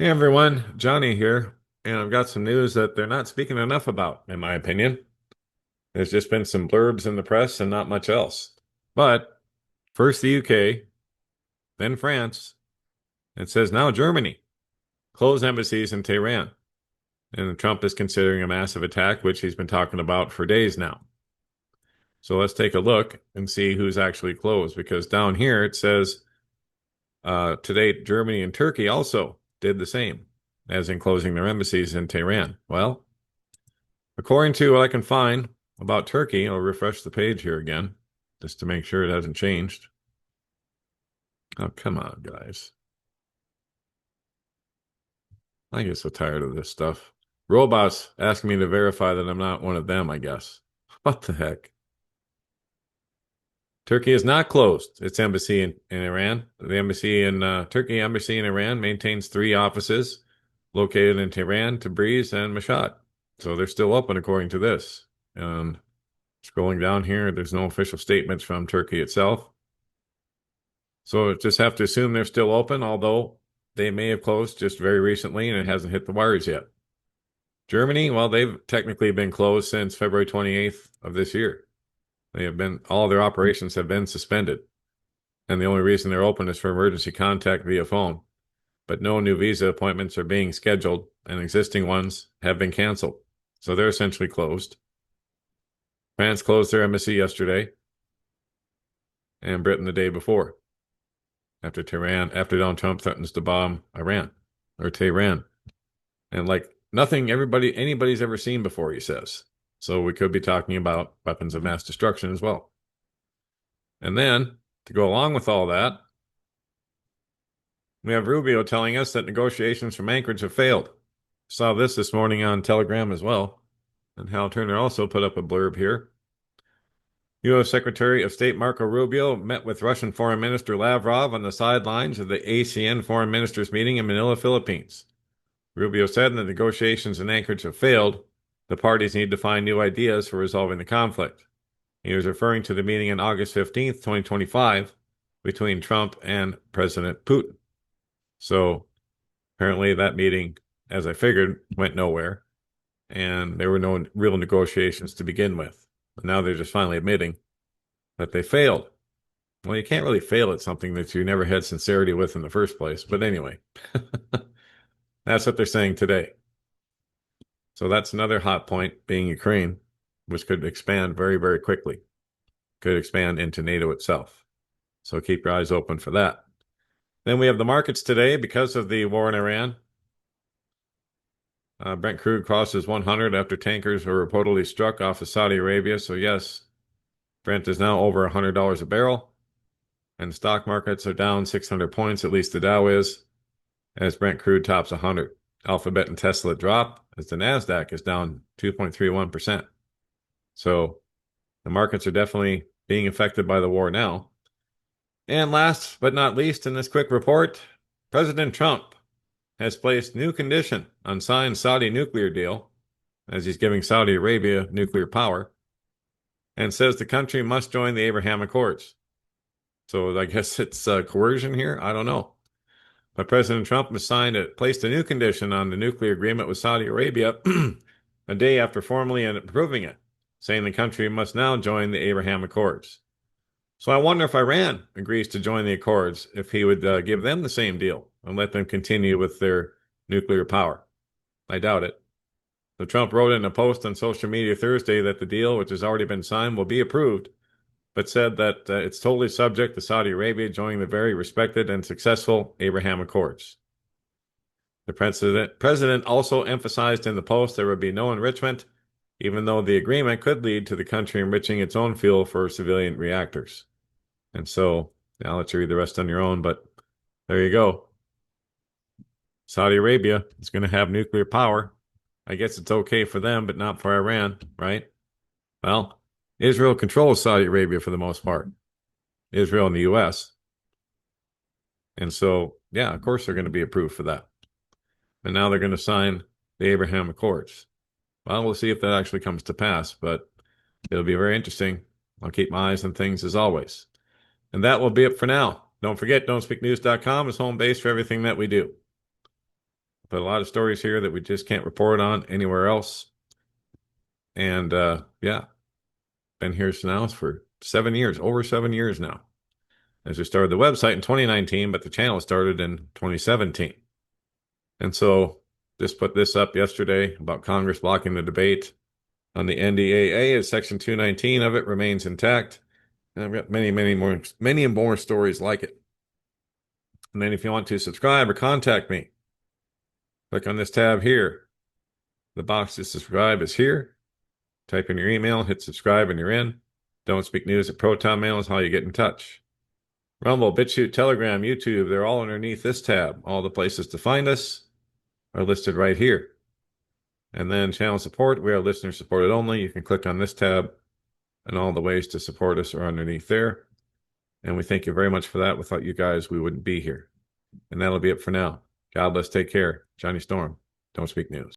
Hey everyone, Johnny here, and I've got some news that they're not speaking enough about, in my opinion. There's just been some blurbs in the press and not much else. But first the UK, then France. It says now Germany close embassies in Tehran. And Trump is considering a massive attack, which he's been talking about for days now. So let's take a look and see who's actually closed, because down here it says to date, Germany and Turkey also did the same, as in closing their embassies in Tehran. Well, according to what I can find about Turkey, I'll refresh the page here again just to make sure it hasn't changed. Oh, come on, guys. I get so tired of this stuff. Robots asking me to verify that I'm not one of them, I guess. What the heck? Turkey is not closed its embassy in Iran. The embassy in Turkey embassy in Iran maintains three offices located in Tehran, Tabriz, and Mashhad. So they're still open according to this. And scrolling down here, there's no official statements from Turkey itself. So just have to assume they're still open, although they may have closed just very recently and it hasn't hit the wires yet. Germany, well, they've technically been closed since February 28th of this year. All their operations have been suspended. And the only reason they're open is for emergency contact via phone. But no new visa appointments are being scheduled, and existing ones have been canceled. So they're essentially closed. France closed their embassy yesterday, and Britain the day before, after Donald Trump threatens to bomb Iran or Tehran. And like nothing anybody's ever seen before, he says. So we could be talking about weapons of mass destruction as well. And then, to go along with all that, we have Rubio telling us that negotiations from Anchorage have failed. Saw this morning on Telegram as well. And Hal Turner also put up a blurb here. U.S. Secretary of State Marco Rubio met with Russian Foreign Minister Lavrov on the sidelines of the ASEAN Foreign Ministers meeting in Manila, Philippines. Rubio said the negotiations in Anchorage have failed. The parties need to find new ideas for resolving the conflict. He was referring to the meeting on August 15th, 2025, between Trump and President Putin. So apparently that meeting, as I figured, went nowhere, and there were no real negotiations to begin with. But now they're just finally admitting that they failed. Well, you can't really fail at something that you never had sincerity with in the first place. But anyway, that's what they're saying today. So that's another hot point, being Ukraine, which could expand very, very quickly. Could expand into NATO itself. So keep your eyes open for that. Then we have the markets today because of the war in Iran. Brent crude crosses 100 after tankers were reportedly struck off of Saudi Arabia. So yes, Brent is now over $100 a barrel. And the stock markets are down 600 points, at least the Dow is, as Brent crude tops 100. Alphabet and Tesla drop as the NASDAQ is down 2.31%. So the markets are definitely being affected by the war now. And last but not least in this quick report, President Trump has placed new condition on signed Saudi nuclear deal, as he's giving Saudi Arabia nuclear power, and says the country must join the Abraham Accords. So I guess it's coercion here. I don't know. But President Trump has placed a new condition on the nuclear agreement with Saudi Arabia a day after formally approving it, saying the country must now join the Abraham Accords. So I wonder if Iran agrees to join the Accords, if he would give them the same deal and let them continue with their nuclear power. I doubt it. So Trump wrote in a post on social media Thursday that the deal, which has already been signed, will be approved, but said that it's totally subject to Saudi Arabia joining the very respected and successful Abraham Accords. The president also emphasized in the post there would be no enrichment, even though the agreement could lead to the country enriching its own fuel for civilian reactors. And so I'll let you read the rest on your own, but there you go. Saudi Arabia is going to have nuclear power. I guess it's okay for them, but not for Iran, right? Well, Israel controls Saudi Arabia for the most part. Israel and the U.S. And so, yeah, of course they're going to be approved for that. And now they're going to sign the Abraham Accords. Well, we'll see if that actually comes to pass, but it'll be very interesting. I'll keep my eyes on things as always. And that will be it for now. Don't forget, don'tspeaknews.com is home base for everything that we do. but a lot of stories here that we just can't report on anywhere else. And yeah, been here now for 7 years, over 7 years now. As we started the website in 2019, but the channel started in 2017. And so just put this up yesterday about Congress blocking the debate on the NDAA, as Section 219 of it remains intact. And I've got many more stories like it. And then if you want to subscribe or contact me, click on this tab here. The box to subscribe is here. Type in your email, hit subscribe, and you're in. Don't Speak News at ProtonMail is how you get in touch. Rumble, BitChute, Telegram, YouTube, they're all underneath this tab. All the places to find us are listed right here. And then channel support, we are listener supported only. You can click on this tab, and all the ways to support us are underneath there. And we thank you very much for that. Without you guys, we wouldn't be here. And that'll be it for now. God bless, take care. Johnny Storm, Don't Speak News.